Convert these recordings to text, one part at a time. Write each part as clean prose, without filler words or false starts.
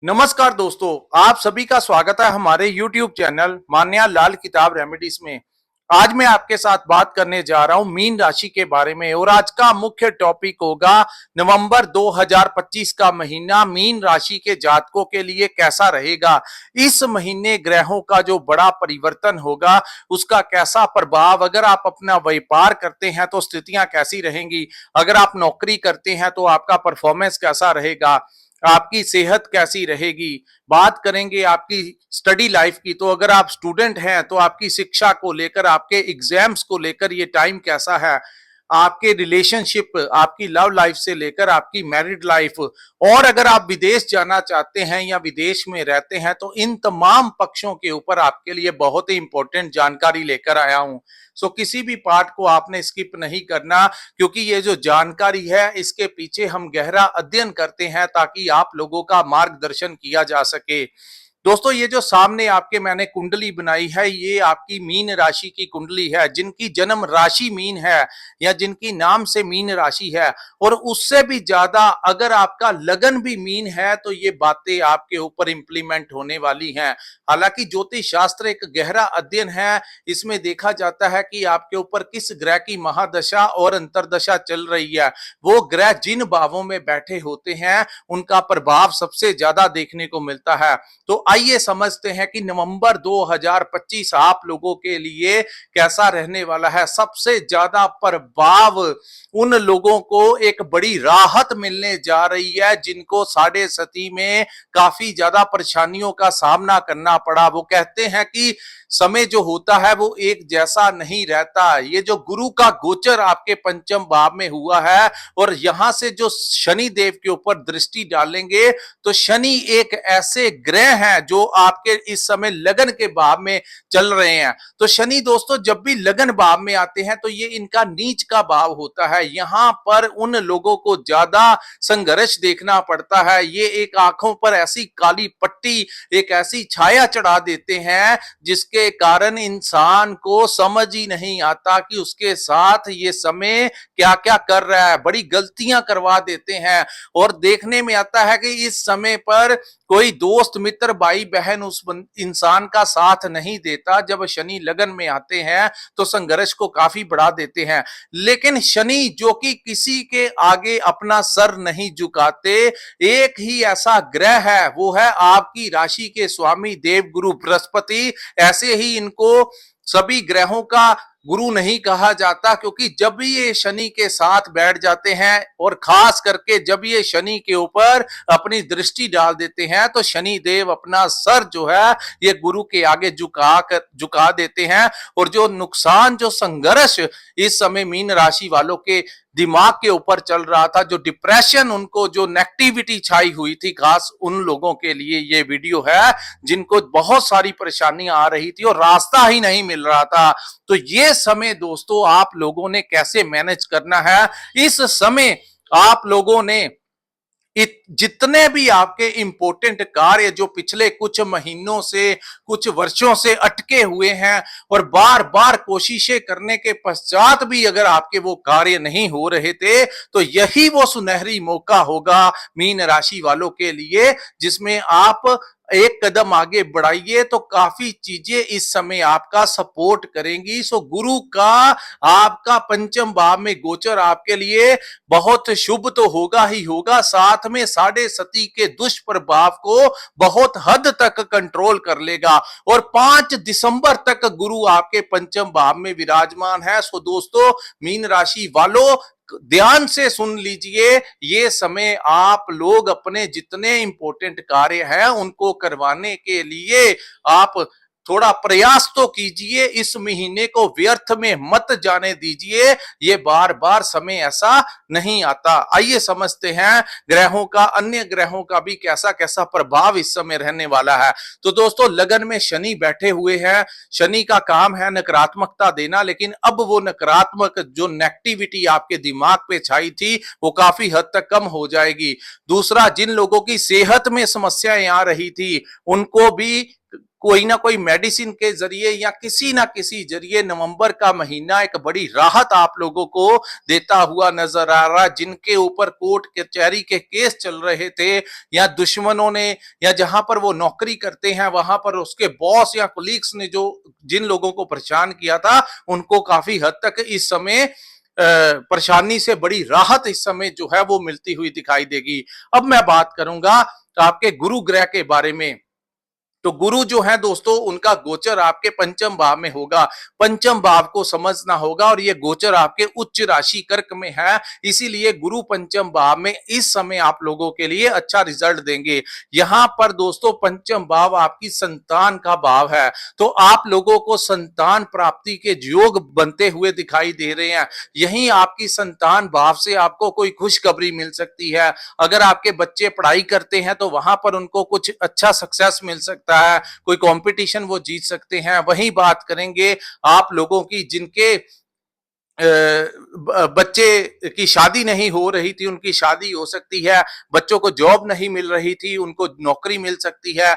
नमस्कार दोस्तों, आप सभी का स्वागत है हमारे YouTube चैनल मान्या लाल किताब रेमेडीज में। आज मैं आपके साथ बात करने जा रहा हूं मीन राशि के बारे में और आज का मुख्य टॉपिक होगा नवंबर 2025 का महीना मीन राशि के जातकों के लिए कैसा रहेगा। इस महीने ग्रहों का जो बड़ा परिवर्तन होगा उसका कैसा प्रभाव, अगर आप अपना व्यापार करते हैं तो स्थितियां कैसी रहेंगी, अगर आप नौकरी करते हैं तो आपका परफॉर्मेंस कैसा रहेगा, आपकी सेहत कैसी रहेगी। बात करेंगे आपकी स्टडी लाइफ की, तो अगर आप स्टूडेंट हैं तो आपकी शिक्षा को लेकर, आपके एग्जाम्स को लेकर ये टाइम कैसा है। आपके रिलेशनशिप, आपकी लव लाइफ से लेकर आपकी मैरिड लाइफ, और अगर आप विदेश जाना चाहते हैं या विदेश में रहते हैं तो इन तमाम पक्षों के ऊपर आपके लिए बहुत ही इंपॉर्टेंट जानकारी लेकर आया हूं। सो किसी भी पार्ट को आपने स्किप नहीं करना, क्योंकि ये जो जानकारी है इसके पीछे हम गहरा अध्ययन करते हैं ताकि आप लोगों का मार्गदर्शन किया जा सके। दोस्तों, ये जो सामने आपके मैंने कुंडली बनाई है ये आपकी मीन राशि की कुंडली है। जिनकी जन्म राशि मीन है या जिनकी नाम से मीन राशि है, और उससे भी ज्यादा अगर आपका लगन भी मीन है तो ये बातें आपके ऊपर इंप्लीमेंट होने वाली हैं। हालांकि ज्योतिष शास्त्र एक गहरा अध्ययन है, इसमें देखा जाता है कि आपके ऊपर किस ग्रह की महादशा और अंतरदशा चल रही है, वो ग्रह जिन भावों में बैठे होते हैं उनका प्रभाव सबसे ज्यादा देखने को मिलता है। तो आइए समझते हैं कि नवंबर 2025 आप लोगों के लिए कैसा रहने वाला है। सबसे ज्यादा प्रभाव उन लोगों को एक बड़ी राहत मिलने जा रही है जिनको साढ़े सती में काफी ज्यादा परेशानियों का सामना करना पड़ा। वो कहते हैं कि समय जो होता है वो एक जैसा नहीं रहता। ये जो गुरु का गोचर आपके पंचम भाव में हुआ है और यहां से जो शनि देव के ऊपर दृष्टि डालेंगे, तो शनि एक ऐसे ग्रह हैं जो आपके इस समय लगन के भाव में चल रहे हैं। तो शनि दोस्तों जब भी लगन भाव में आते हैं तो ये इनका नीच का भाव होता है। यहां पर उन लोगों को ज्यादा संघर्ष देखना पड़ता है। ये एक आंखों पर ऐसी काली पट्टी, एक ऐसी छाया चढ़ा देते हैं जिसके कारण इंसान को समझ ही नहीं आता कि उसके साथ ये समय क्या क्या कर रहा है। बड़ी गलतियां करवा देते हैं और देखने में आता है कि इस समय पर कोई दोस्त मित्र भाई बहन उस इंसान का साथ नहीं देता। जब शनि लगन में आते हैं तो संघर्ष को काफी बढ़ा देते हैं। लेकिन शनि जो कि किसी के आगे अपना सर नहीं झुकाते, एक ही ऐसा ग्रह है, वो है आपकी राशि के स्वामी देव गुरु बृहस्पति। ऐसे ही इनको सभी ग्रहों का गुरु नहीं कहा जाता, क्योंकि जब ये शनि के साथ बैठ जाते हैं और खास करके जब ये शनि के ऊपर अपनी दृष्टि डाल देते हैं तो शनि देव अपना सर जो है ये गुरु के आगे झुका देते हैं। और जो नुकसान, जो संघर्ष इस समय मीन राशि वालों के दिमाग के ऊपर चल रहा था, जो डिप्रेशन, उनको जो नेगेटिविटी छाई हुई थी, खास उन लोगों के लिए ये वीडियो है जिनको बहुत सारी परेशानियां आ रही थी और रास्ता ही नहीं मिल रहा था। तो ये समय दोस्तों आप लोगों ने कैसे मैनेज करना है। इस समय आप लोगों ने जितने भी आपके इंपॉर्टेंट कार्य जो पिछले कुछ महीनों से, कुछ वर्षों से अटके हुए हैं और बार बार कोशिशें करने के पश्चात भी अगर आपके वो कार्य नहीं हो रहे थे, तो यही वो सुनहरी मौका होगा मीन राशि वालों के लिए, जिसमें आप एक कदम आगे बढ़ाइए तो काफी चीजें इस समय आपका सपोर्ट करेंगी। सो गुरु का आपका पंचम भाव में गोचर आपके लिए बहुत शुभ तो होगा ही होगा, साथ में साढ़े सती के दुष्प्रभाव को बहुत हद तक कंट्रोल कर लेगा। और 5 दिसंबर तक गुरु आपके पंचम भाव में विराजमान है। सो दोस्तों, मीन राशि वालों ध्यान से सुन लीजिए, ये समय आप लोग अपने जितने इंपॉर्टेंट कार्य हैं उनको करवाने के लिए आप थोड़ा प्रयास तो कीजिए। इस महीने को व्यर्थ में मत जाने दीजिए, ये बार बार समय ऐसा नहीं आता। आइए समझते हैं ग्रहों का, अन्य ग्रहों का भी कैसा कैसा प्रभाव इस समय रहने वाला है। तो दोस्तों, लगन में शनि बैठे हुए हैं। शनि का काम है नकारात्मकता देना, लेकिन अब वो नकारात्मक जो नेगेटिविटी आपके दिमाग पे छाई थी वो काफी हद तक कम हो जाएगी। दूसरा, जिन लोगों की सेहत में समस्याएं आ रही थी उनको भी कोई ना कोई मेडिसिन के जरिए या किसी ना किसी जरिए नवंबर का महीना एक बड़ी राहत आप लोगों को देता हुआ नजर आ रहा है। जिनके ऊपर कोर्ट कचहरी के केस चल रहे थे, या दुश्मनों ने, या जहां पर वो नौकरी करते हैं वहां पर उसके बॉस या कोलीग्स ने जो जिन लोगों को परेशान किया था, उनको काफी हद तक इस समय परेशानी से बड़ी राहत इस समय जो है वो मिलती हुई दिखाई देगी। अब मैं बात करूंगा आपके गुरु ग्रह के बारे में। तो गुरु जो है दोस्तों, उनका गोचर आपके पंचम भाव में होगा। पंचम भाव को समझना होगा, और ये गोचर आपके उच्च राशि कर्क में है, इसीलिए गुरु पंचम भाव में इस समय आप लोगों के लिए अच्छा रिजल्ट देंगे। यहां पर दोस्तों पंचम भाव आपकी संतान का भाव है, तो आप लोगों को संतान प्राप्ति के योग बनते हुए दिखाई दे रहे हैं। यहीं आपकी संतान भाव से आपको कोई खुशखबरी मिल सकती है। अगर आपके बच्चे पढ़ाई करते हैं तो वहां पर उनको कुछ अच्छा सक्सेस मिल सकता है, कोई कंपटीशन वो जीत सकते हैं। वहीं बात करेंगे आप लोगों की जिनके बच्चे की शादी नहीं हो रही थी, उनकी शादी हो सकती है। बच्चों को जॉब नहीं मिल रही थी, उनको नौकरी मिल सकती है।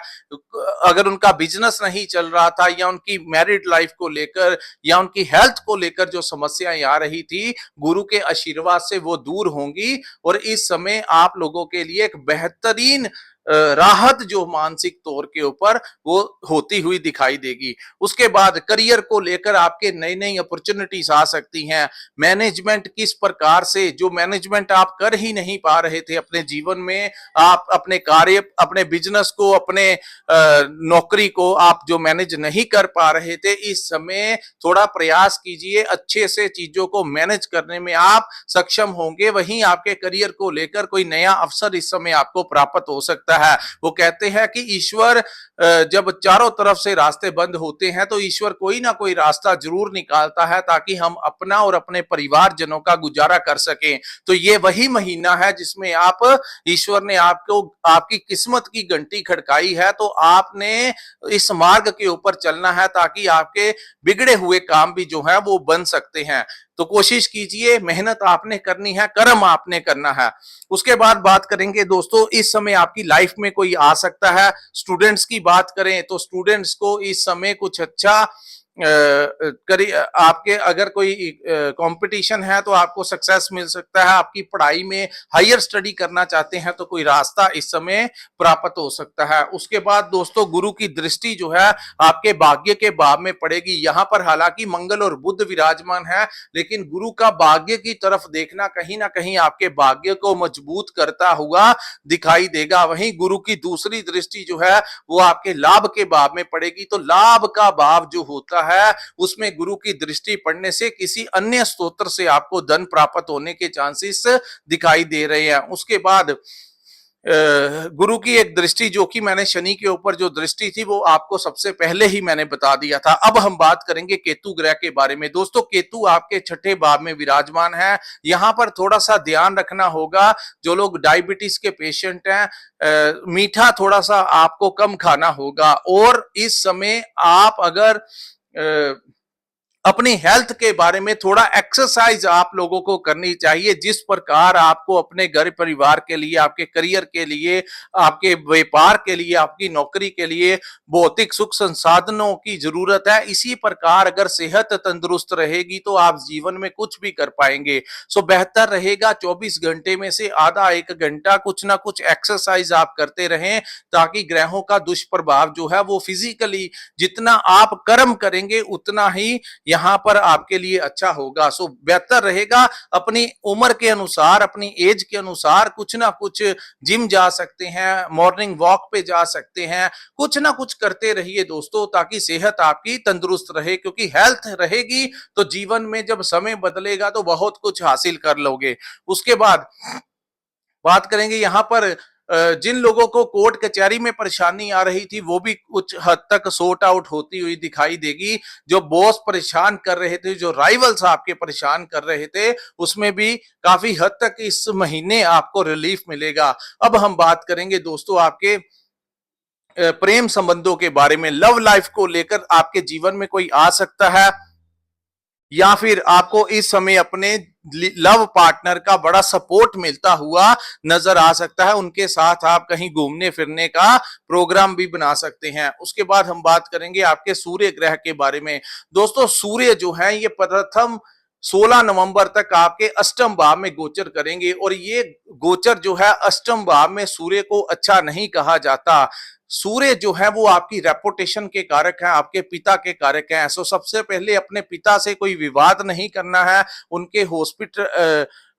अगर उनका बिजनेस नहीं चल रहा था, या उनकी मैरिड लाइफ को लेकर या उनकी हेल्थ को लेकर जो समस्याएं आ रही थी, गुरु के आशीर्वाद से वो दूर होंगी। और इस समय आप लोगों के लिए एक बेहतरीन राहत जो मानसिक तौर के ऊपर वो होती हुई दिखाई देगी। उसके बाद करियर को लेकर आपके नई नई अपॉर्चुनिटीज आ सकती हैं। मैनेजमेंट किस प्रकार से, जो मैनेजमेंट आप कर ही नहीं पा रहे थे अपने जीवन में, आप अपने कार्य, अपने बिजनेस को, अपने नौकरी को आप जो मैनेज नहीं कर पा रहे थे, इस समय थोड़ा प्रयास कीजिए, अच्छे से चीजों को मैनेज करने में आप सक्षम होंगे। वहीं आपके करियर को लेकर कोई नया अवसर इस समय आपको प्राप्त हो सकता है। वो कहते हैं कि ईश्वर जब चारों तरफ से रास्ते बंद होते हैं तो ईश्वर कोई ना कोई रास्ता जरूर निकालता है, ताकि हम अपना और अपने परिवारजनों का गुजारा कर सकें। तो ये वही महीना है जिसमें आप, ईश्वर ने आपको, आपकी किस्मत की घंटी खड़काई है, तो आपने इस मार्ग के ऊपर चलना है, ताकि आपके बिगड़े हुए काम भी जो है वो बन सकते हैं। तो कोशिश कीजिए, मेहनत आपने करनी है, कर्म आपने करना है। उसके बाद बात करेंगे दोस्तों, इस समय आपकी लाइफ में कोई आ सकता है। स्टूडेंट्स की बात करें तो स्टूडेंट्स को इस समय कुछ अच्छा करिए। आपके अगर कोई कंपटीशन है तो आपको सक्सेस मिल सकता है। आपकी पढ़ाई में हायर स्टडी करना चाहते हैं तो कोई रास्ता इस समय प्राप्त हो सकता है। उसके बाद दोस्तों, गुरु की दृष्टि जो है आपके भाग्य के भाव में पड़ेगी। यहां पर हालांकि मंगल और बुध विराजमान है, लेकिन गुरु का भाग्य की तरफ देखना कहीं ना कहीं आपके भाग्य को मजबूत करता हुआ दिखाई देगा। वहीं गुरु की दूसरी दृष्टि जो है वो आपके लाभ के भाव में पड़ेगी। तो लाभ का भाव जो होता है उसमें गुरु की दृष्टि पड़ने से किसी अन्य स्तोत्र से आपको धन प्राप्त होने के चांसेस दिखाई दे रहे हैं। उसके बाद गुरु की एक दृष्टि जो कि मैंने शनि के ऊपर जो दृष्टि थी वो आपको सबसे पहले ही मैंने बता दिया था। अब हम बात करेंगे केतु ग्रह के बारे में। दोस्तों, केतु आपके छठे भाव में विराजमान है। यहां पर थोड़ा सा ध्यान रखना होगा। जो लोग डायबिटीज के पेशेंट हैं, मीठा थोड़ा सा आपको कम खाना होगा। और इस समय आप अगर अपनी हेल्थ के बारे में थोड़ा एक्सरसाइज आप लोगों को करनी चाहिए। जिस प्रकार आपको अपने घर परिवार के लिए, आपके करियर के लिए, आपके व्यापार के लिए, आपकी नौकरी के लिए भौतिक सुख संसाधनों की जरूरत है, इसी प्रकार अगर सेहत तंदुरुस्त रहेगी तो आप जीवन में कुछ भी कर पाएंगे। सो बेहतर रहेगा 24 घंटे में से आधा एक घंटा कुछ ना कुछ एक्सरसाइज आप करते रहें, ताकि ग्रहों का दुष्प्रभाव जो है वो फिजिकली, जितना आप कर्म करेंगे उतना ही यहां पर आपके लिए अच्छा होगा। सो बेहतर रहेगा अपनी उम्र के अनुसार, अपनी एज के अनुसार कुछ ना कुछ जिम जा सकते हैं, मॉर्निंग वॉक पे जा सकते हैं, कुछ ना कुछ करते रहिए दोस्तों, ताकि सेहत आपकी तंदुरुस्त रहे। क्योंकि हेल्थ रहेगी तो जीवन में जब समय बदलेगा तो बहुत कुछ हासिल कर लोगे। उसके बाद बात करेंगे यहां पर जिन लोगों को कोर्ट कचहरी में परेशानी आ रही थी वो भी कुछ हद तक सॉर्ट आउट होती हुई दिखाई देगी। जो बॉस परेशान कर रहे थे, जो राइवल्स आपके परेशान कर रहे थे, उसमें भी काफी हद तक इस महीने आपको रिलीफ मिलेगा। अब हम बात करेंगे दोस्तों आपके प्रेम संबंधों के बारे में। लव लाइफ को लेकर आपके जीवन में कोई आ सकता है, या फिर आपको इस समय अपने लव पार्टनर का बड़ा सपोर्ट मिलता हुआ नजर आ सकता है। उनके साथ आप कहीं घूमने फिरने का प्रोग्राम भी बना सकते हैं। उसके बाद हम बात करेंगे आपके सूर्य ग्रह के बारे में। दोस्तों, सूर्य जो है ये प्रथम 16 नवंबर तक आपके अष्टम भाव में गोचर करेंगे, और ये गोचर जो है अष्टम भाव में सूर्य को अच्छा नहीं कहा जाता। सूर्य जो है वो आपकी रेपुटेशन के कारक है, आपके पिता के कारक हैं। सो सबसे पहले अपने पिता से कोई विवाद नहीं करना है। उनके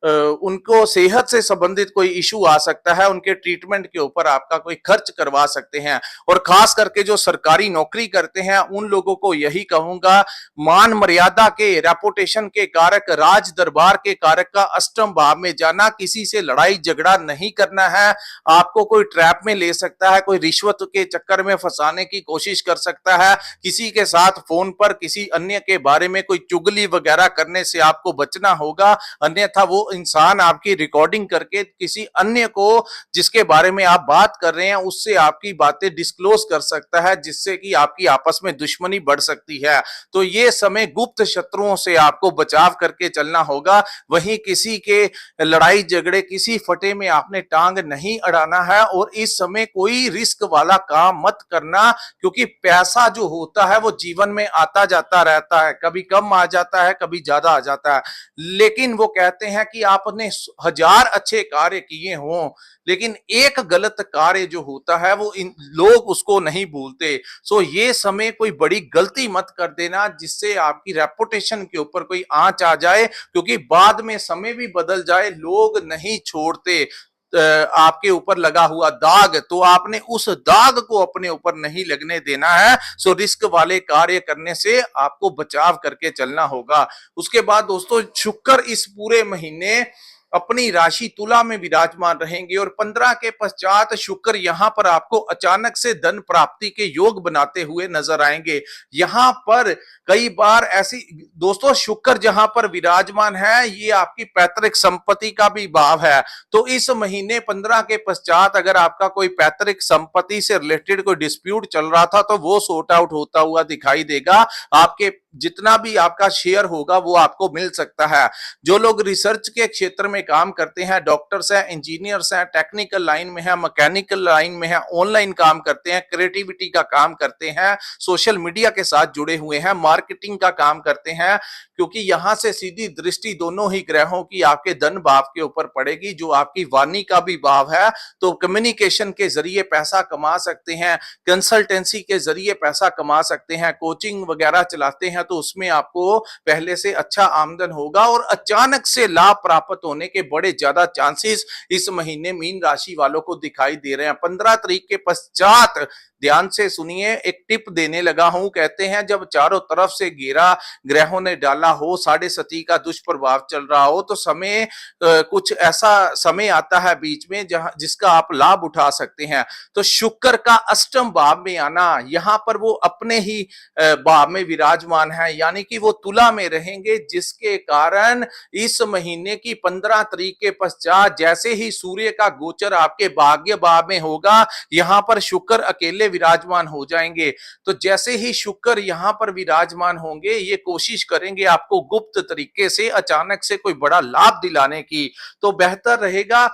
उनको सेहत से संबंधित कोई इशू आ सकता है, उनके ट्रीटमेंट के ऊपर आपका कोई खर्च करवा सकते हैं। और खास करके जो सरकारी नौकरी करते हैं उन लोगों को यही कहूंगा, मान मर्यादा के, रेपुटेशन के कारक, राज दरबार के कारक का अष्टम भाव में जाना, किसी से लड़ाई झगड़ा नहीं करना है। आपको कोई ट्रैप में ले सकता है, कोई रिश्वत के चक्कर में फंसाने की कोशिश कर सकता है, किसी के साथ फोन पर किसी अन्य के बारे में कोई चुगली वगैरह करने से आपको बचना होगा, अन्यथा वो इंसान आपकी रिकॉर्डिंग करके किसी अन्य को जिसके बारे में आप बात कर रहे हैं उससे आपकी बातें डिस्क्लोज कर सकता है, जिससे कि आपकी आपस में दुश्मनी बढ़ सकती है। तो ये समय गुप्त शत्रुओं से आपको बचाव करके चलना होगा। वहीं किसी के लड़ाई झगड़े, किसी फटे में आपने टांग नहीं अड़ाना है, और इस समय कोई रिस्क वाला काम मत करना, क्योंकि पैसा जो होता है वो जीवन में आता जाता रहता है, कभी कम आ जाता है, कभी ज्यादा आ जाता है। लेकिन वो कहते हैं कि आपने 1000 अच्छे कार्य किए हों, लेकिन एक गलत कार्य जो होता है वो इन लोग उसको नहीं भूलते। सो ये समय कोई बड़ी गलती मत कर देना जिससे आपकी रेपुटेशन के ऊपर कोई आंच आ जाए, क्योंकि बाद में समय भी बदल जाए, लोग नहीं छोड़ते आपके ऊपर लगा हुआ दाग, तो आपने उस दाग को अपने ऊपर नहीं लगने देना है। सो रिस्क वाले कार्य करने से आपको बचाव करके चलना होगा। उसके बाद दोस्तों, शुक्र इस पूरे महीने अपनी राशि तुला में विराजमान रहेंगे, और 15 के पश्चात शुक्र यहां पर आपको अचानक से धन प्राप्ति के योग बनाते हुए नजर आएंगे। यहां पर कई बार ऐसी, दोस्तों शुक्र जहां पर विराजमान है ये आपकी पैतृक संपत्ति का भी भाव है। तो इस महीने 15 के पश्चात अगर आपका कोई पैतृक संपत्ति से रिलेटेड कोई डिस्प्यूट चल रहा था तो वो सॉर्ट आउट होता हुआ दिखाई देगा। आपके जितना भी आपका शेयर होगा वो आपको मिल सकता है। जो लोग रिसर्च के क्षेत्र में काम करते हैं, डॉक्टर्स हैं, इंजीनियर्स हैं, टेक्निकल लाइन में है, मैकेनिकल लाइन में है, ऑनलाइन काम करते हैं, क्रिएटिविटी का काम करते हैं, सोशल मीडिया के साथ जुड़े हुए हैं, मार्केटिंग का काम करते हैं, क्योंकि यहां से सीधी दृष्टि दोनों ही ग्रहों की आपके धन भाव के ऊपर पड़ेगी, जो आपकी वाणी का भी भाव है। तो कम्युनिकेशन के जरिए पैसा कमा सकते हैं, कंसल्टेंसी के जरिए पैसा कमा सकते हैं, कोचिंग वगैरह चलाते हैं तो उसमें आपको पहले से अच्छा आमदन होगा, और अचानक से लाभ प्राप्त होने के बड़े ज्यादा चांसेस इस महीने मीन राशि वालों को दिखाई दे रहे हैं। 15 तारीख के पश्चात ध्यान से सुनिए, एक टिप देने लगा हूं। कहते हैं जब चारों तरफ से घेरा ग्रहों ने डाला हो, साढ़े सती का दुष्प्रभाव चल रहा हो, तो समय कुछ ऐसा समय आता है बीच में जहां जिसका आप लाभ उठा सकते हैं। तो शुक्र का अष्टम भाव में आना, यहां पर वो अपने ही भाव में विराजमान है, यानी कि वो तुला में रहेंगे, जिसके कारण इस महीने की 15 तारीख के पश्चात जैसे ही सूर्य का गोचर आपके भाग्य भाव में होगा, यहां पर शुक्र अकेले विराजमान हो जाएंगे। तो जैसे ही शुक्र यहां पर विराजमान होंगे, ये कोशिश करेंगे आपको गुप्त तरीके से अचानक से कोई बड़ा लाभ दिलाने की। तो बेहतर रहेगा,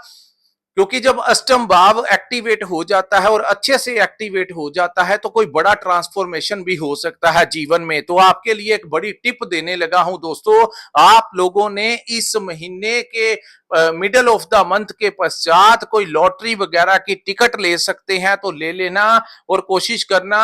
क्योंकि जब अष्टम भाव एक्टिवेट हो जाता है और अच्छे से एक्टिवेट हो जाता है तो कोई बड़ा ट्रांसफॉर्मेशन भी हो सकता है जीवन में। तो आपके लिए एक बड़ी टिप देने लगा हूं दोस्तों, आप लोगों ने इस महीने के मिडल ऑफ द मंथ के पश्चात कोई लॉटरी वगैरह की टिकट ले सकते हैं तो ले लेना, और कोशिश करना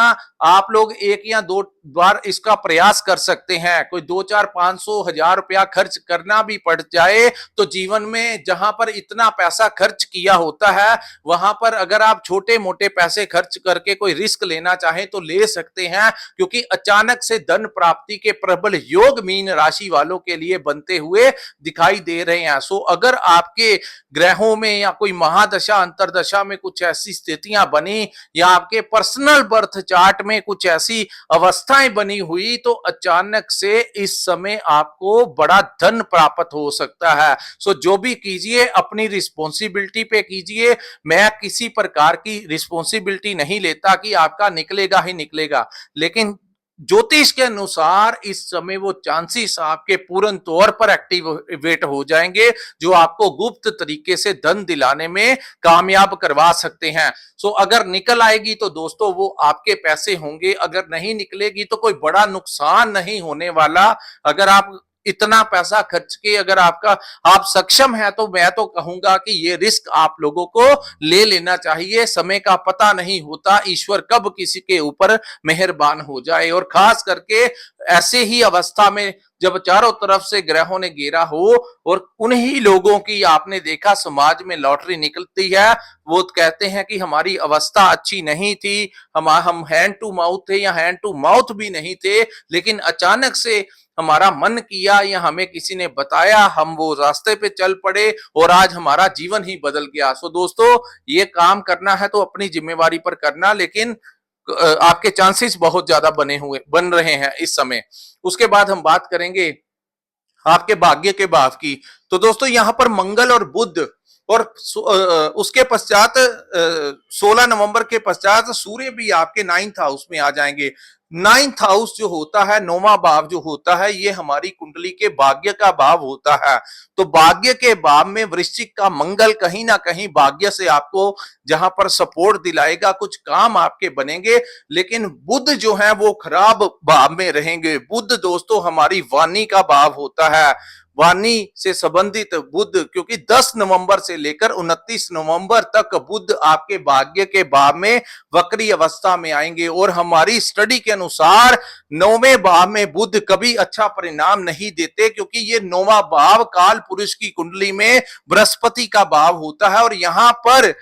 आप लोग 1 या 2 बार इसका प्रयास कर सकते हैं। कोई 2, 4, 500, 1000 रुपया खर्च करना भी पड़ जाए तो जीवन में जहां पर इतना पैसा खर्च किया होता है, वहां पर अगर आप छोटे मोटे पैसे खर्च करके कोई रिस्क लेना चाहें तो ले सकते हैं, क्योंकि अचानक से धन प्राप्ति के प्रबल योग मीन राशि वालों के लिए बनते हुए दिखाई दे रहे हैं। सो अगर आपके ग्रहों में या कोई महादशा अंतरदशा में कुछ ऐसी स्थितियां बनी, या आपके पर्सनल बर्थ चार्ट में कुछ ऐसी अवस्थाएं बनी हुई, तो अचानक से इस समय आपको बड़ा धन प्राप्त हो सकता है। सो जो भी कीजिए अपनी रिस्पॉन्सिबिलिटी पे कीजिए। मैं किसी प्रकार की रिस्पॉन्सिबिलिटी नहीं लेता कि आपका निकलेगा ही निकलेगा, लेकिन ज्योतिष के अनुसार इस समय वो चांसेस आपके पूर्ण तौर पर एक्टिवेट हो जाएंगे, जो आपको गुप्त तरीके से धन दिलाने में कामयाब करवा सकते हैं। सो अगर निकल आएगी तो दोस्तों वो आपके पैसे होंगे, अगर नहीं निकलेगी तो कोई बड़ा नुकसान नहीं होने वाला। अगर आप इतना पैसा खर्च के अगर आप सक्षम है तो मैं तो कहूंगा कि ये रिस्क आप लोगों को ले लेना चाहिए। समय का पता नहीं होता, ईश्वर कब किसी के ऊपर मेहरबान हो जाए। और खास करके ऐसे ही अवस्था में जब चारों तरफ से ग्रहों ने घेरा हो और उन्हीं लोगों की आपने देखा समाज में लॉटरी निकलती है, वो कहते हैं कि हमारी अवस्था अच्छी नहीं थी, हम हैंड टू माउथ थे या हैंड टू माउथ भी नहीं थे, लेकिन अचानक से हमारा मन किया या हमें किसी ने बताया, हम वो रास्ते पे चल पड़े और आज हमारा जीवन ही बदल गया। सो दोस्तों, ये काम करना है तो अपनी जिम्मेवारी पर करना, लेकिन आपके चांसेस बहुत ज्यादा बन रहे हैं इस समय। उसके बाद हम बात करेंगे आपके भाग्य के भाव की। तो दोस्तों यहां पर मंगल और बुध और उसके पश्चात 16 नवंबर के पश्चात सूर्य भी आपके 9th हाउस में आ जाएंगे। 9th हाउस जो होता है, 9वां भाव जो होता है, ये हमारी कुंडली के भाग्य का भाव होता है। तो भाग्य के भाव में वृश्चिक का मंगल कहीं ना कहीं भाग्य से आपको जहां पर सपोर्ट दिलाएगा, कुछ काम आपके बनेंगे। लेकिन बुध जो है वो खराब भाव में रहेंगे। बुध दोस्तों हमारी वाणी का भाव होता है, वाणी से संबंधित बुध, क्योंकि 10 नवंबर से लेकर 29 नवंबर तक बुध आपके भाग्य के भाव में वक्री अवस्था में आएंगे। और हमारी स्टडी के अनुसार 9वें भाव में बुध कभी अच्छा परिणाम नहीं देते, क्योंकि ये 9वां भाव काल पुरुष की कुंडली में बृहस्पति का भाव होता है। और यहां पर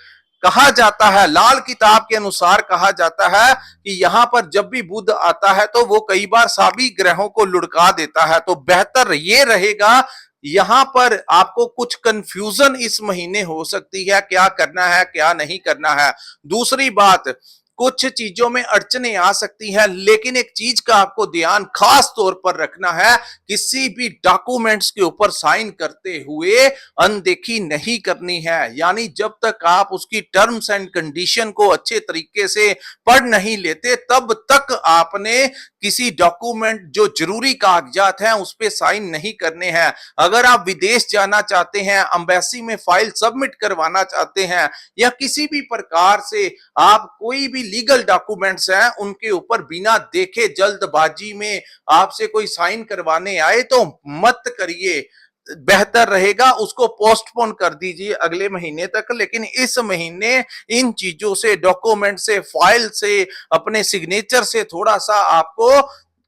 कहा जाता है, लाल किताब के अनुसार कहा जाता है कि यहां पर जब भी बुध आता है तो वो कई बार सभी ग्रहों को लुढ़का देता है। तो बेहतर ये रहेगा, यहां पर आपको कुछ कंफ्यूजन इस महीने हो सकती है, क्या करना है क्या नहीं करना है। दूसरी बात, कुछ चीजों में अड़चने आ सकती हैं, लेकिन एक चीज का आपको ध्यान खास तौर पर रखना है, किसी भी डॉक्यूमेंट्स के ऊपर साइन करते हुए अनदेखी नहीं करनी है। यानी जब तक आप उसकी टर्म्स एंड कंडीशन को अच्छे तरीके से पढ़ नहीं लेते, तब तक आपने किसी डॉक्यूमेंट जो जरूरी कागजात हैं उस पर साइन नहीं करने हैं। अगर आप विदेश जाना चाहते हैं, एम्बेसी में फाइल सबमिट करवाना चाहते हैं, या किसी भी प्रकार से आप कोई भी लीगल डॉक्यूमेंट्स हैं उनके ऊपर बिना देखे जल्दबाजी में आपसे कोई साइन करवाने आए तो मत करिए। बेहतर रहेगा उसको पोस्टपोन कर दीजिए अगले महीने तक। लेकिन इस महीने इन चीजों से, डॉक्यूमेंट से, फाइल से, अपने सिग्नेचर से थोड़ा सा आपको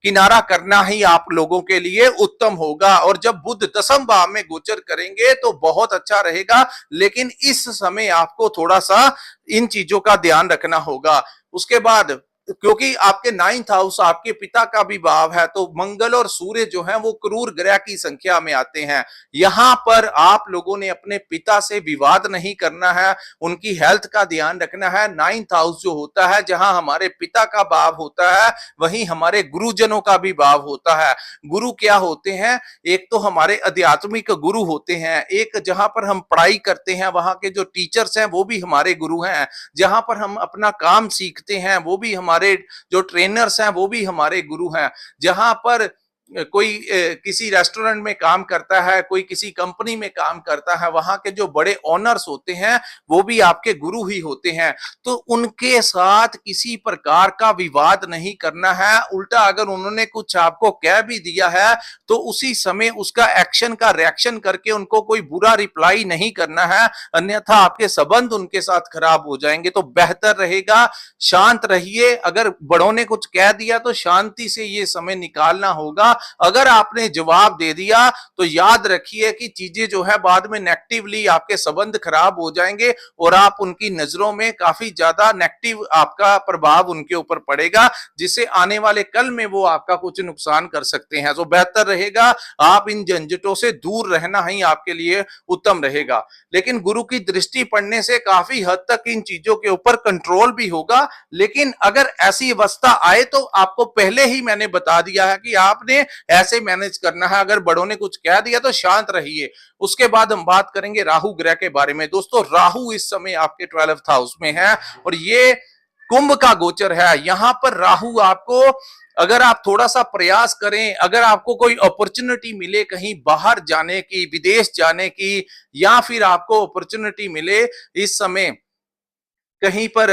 किनारा करना ही आप लोगों के लिए उत्तम होगा। और जब बुध 10वें भाव में गोचर करेंगे तो बहुत अच्छा रहेगा, लेकिन इस समय आपको थोड़ा सा इन चीजों का ध्यान रखना होगा। उसके बाद क्योंकि आपके 9th हाउस आपके पिता का भी भाव है, तो मंगल और सूर्य जो है वो क्रूर ग्रह की संख्या में आते हैं। यहां पर आप लोगों ने अपने पिता से विवाद नहीं करना है, उनकी हेल्थ का ध्यान रखना है। 9th हाउस जो होता है, जहां हमारे पिता का भाव होता है, वहीं हमारे गुरुजनों का भी भाव होता है। गुरु क्या होते हैं? एक तो हमारे आध्यात्मिक गुरु होते हैं, एक जहां पर हम पढ़ाई करते हैं वहां के जो टीचर्स हैं वो भी हमारे गुरु हैं, जहां पर हम अपना काम सीखते हैं वो भी हमारे जो ट्रेनर्स हैं वो भी हमारे गुरु हैं, जहां पर कोई किसी रेस्टोरेंट में काम करता है, कोई किसी कंपनी में काम करता है, वहां के जो बड़े ओनर्स होते हैं वो भी आपके गुरु ही होते हैं। तो उनके साथ किसी प्रकार का विवाद नहीं करना है। उल्टा अगर उन्होंने कुछ आपको कह भी दिया है तो उसी समय उसका एक्शन का रिएक्शन करके उनको कोई बुरा रिप्लाई नहीं करना है, अन्यथा आपके संबंध उनके साथ खराब हो जाएंगे। तो बेहतर रहेगा शांत रहिए। अगर बड़ों ने कुछ कह दिया तो शांति से ये समय निकालना होगा। अगर आपने जवाब दे दिया तो याद रखिए कि चीजें जो है बाद में नेगेटिवली आपके संबंध खराब हो जाएंगे और आप उनकी नजरों में काफी ज्यादा नेगेटिव आपका प्रभाव उनके ऊपर पड़ेगा, जिससे आने वाले कल में वो आपका कुछ नुकसान कर सकते हैं। तो बेहतर रहेगा आप इन झंझटों से दूर रहना ही आपके लिए उत्तम रहेगा। लेकिन गुरु की दृष्टि पड़ने से काफी हद तक इन चीजों के ऊपर कंट्रोल भी होगा। लेकिन अगर ऐसी अवस्था आए तो आपको पहले ही मैंने बता दिया है कि आपने ऐसे मैनेज करना है। अगर बड़ों ने कुछ कह दिया तो शांत रहिए। उसके बाद हम बात करेंगे राहु ग्रह के बारे में। दोस्तों राहु इस समय आपके 12th हाउस में है और ये कुंभ का गोचर है। यहां पर राहु आपको अगर आप थोड़ा सा प्रयास करें, अगर आपको कोई अपॉर्चुनिटी मिले कहीं बाहर जाने की, विदेश जाने की, या फिर आपको अपॉर्चुनिटी मिले इस समय कहीं पर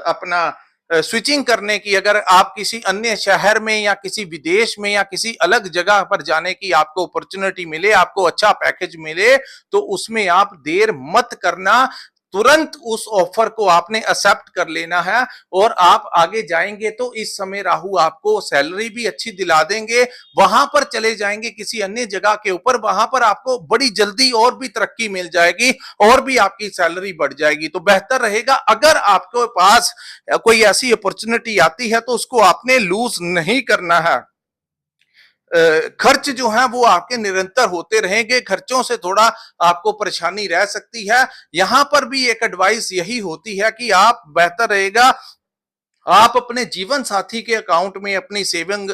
अपना स्विचिंग करने की, अगर आप किसी अन्य शहर में या किसी विदेश में या किसी अलग जगह पर जाने की आपको अपॉर्चुनिटी मिले, आपको अच्छा पैकेज मिले, तो उसमें आप देर मत करना। तुरंत उस ऑफर को आपने एक्सेप्ट कर लेना है और आप आगे जाएंगे। तो इस समय राहु आपको सैलरी भी अच्छी दिला देंगे, वहां पर चले जाएंगे किसी अन्य जगह के ऊपर, वहां पर आपको बड़ी जल्दी और भी तरक्की मिल जाएगी और भी आपकी सैलरी बढ़ जाएगी। तो बेहतर रहेगा, अगर आपके पास कोई ऐसी अपॉर्चुनिटी आती है तो उसको आपने लूज नहीं करना है। खर्च जो है वो आपके निरंतर होते रहेंगे, खर्चों से थोड़ा आपको परेशानी रह सकती है। यहां पर भी एक एडवाइस यही होती है कि आप बेहतर रहेगा आप अपने जीवन साथी के अकाउंट में अपनी सेविंग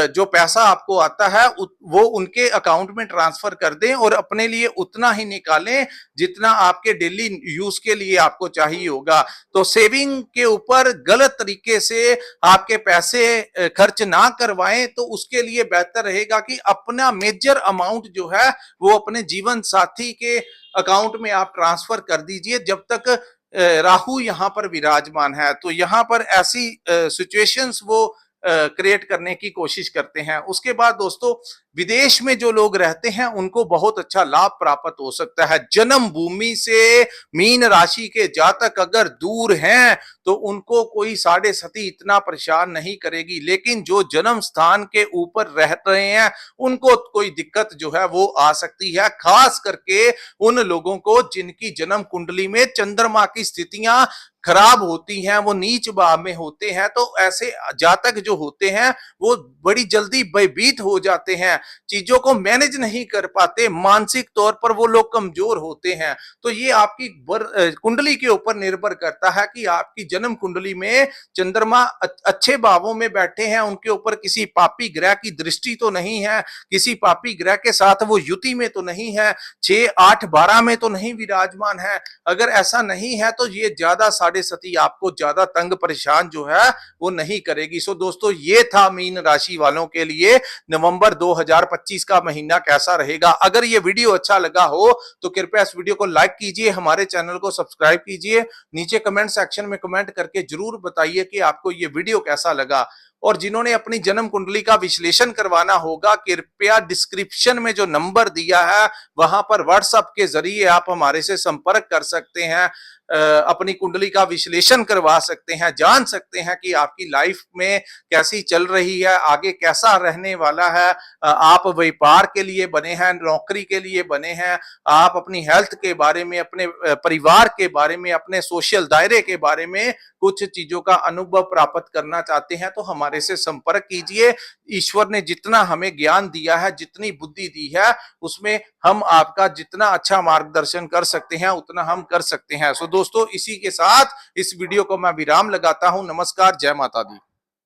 जो पैसा आपको आता है वो उनके अकाउंट में ट्रांसफर कर दें और अपने लिए उतना ही निकालें जितना आपके डेली यूज के लिए आपको चाहिए होगा। तो सेविंग के ऊपर गलत तरीके से आपके पैसे खर्च ना करवाएं। तो उसके लिए बेहतर रहेगा कि अपना मेजर अमाउंट जो है वो अपने जीवन साथी के अकाउंट में आप ट्रांसफर कर दीजिए जब तक राहु यहां पर विराजमान है। तो यहां पर ऐसी सिचुएशंस वो क्रिएट करने की कोशिश करते हैं। उसके बाद दोस्तों, विदेश में जो लोग रहते हैं उनको बहुत अच्छा लाभ प्राप्त हो सकता है। जन्म भूमि से मीन राशि के जातक अगर दूर हैं तो उनको कोई साढ़े सती इतना परेशान नहीं करेगी, लेकिन जो जन्म स्थान के ऊपर रह रहे हैं उनको कोई दिक्कत जो है वो आ सकती है, खास करके उन लोगों को जिनकी जन्म कुंडली में चंद्रमा की स्थितियां खराब होती हैं, वो नीच भाव में होते हैं। तो ऐसे जातक जो होते हैं वो बड़ी जल्दी भयभीत हो जाते हैं, चीजों को मैनेज नहीं कर पाते, मानसिक तौर पर वो लोग कमजोर होते हैं। तो ये आपकी कुंडली के ऊपर निर्भर करता है कि आपकी जन्म कुंडली में चंद्रमा अच्छे भावों में बैठे हैं, उनके ऊपर किसी पापी ग्रह की दृष्टि तो नहीं है, किसी पापी ग्रह के साथ वो युति में तो नहीं है, 6, 8, 12 में तो नहीं विराजमान है। अगर ऐसा नहीं है तो ये ज्यादा साढ़े सती आपको ज्यादा तंग परेशान जो है वो नहीं करेगी। सो दोस्तों, ये था मीन राशि वालों के लिए नवंबर 2025 का महीना कैसा रहेगा। अगर ये वीडियो अच्छा लगा हो तो कृपया इस वीडियो को लाइक कीजिए, हमारे चैनल को सब्सक्राइब कीजिए, नीचे कमेंट सेक्शन में कमेंट करके जरूर बताइए कि आपको ये वीडियो कैसा लगा। और जिन्होंने अपनी जन्म कुंडली का विश्लेषण करवाना होगा, कृपया डिस्क्रिप्शन में जो नंबर दिया है वहां पर व्हाट्सएप के जरिए आप हमारे से संपर्क कर सकते हैं, अपनी कुंडली का विश्लेषण करवा सकते हैं, जान सकते हैं कि आपकी लाइफ में कैसी चल रही है, आगे कैसा रहने वाला है। आप व्यापार के लिए बने हैं, नौकरी के लिए बने हैं, आप अपनी हेल्थ के बारे में, अपने परिवार के बारे में, अपने सोशल दायरे के बारे में कुछ चीजों का अनुभव प्राप्त करना चाहते हैं तो हमारे से संपर्क कीजिए। ईश्वर ने जितना हमें ज्ञान दिया है, जितनी बुद्धि दी है, उसमें हम आपका जितना अच्छा मार्गदर्शन कर सकते हैं उतना हम कर सकते हैं। सो दोस्तों, इसी के साथ इस वीडियो को मैं विराम लगाता हूं। नमस्कार, जय माता दी।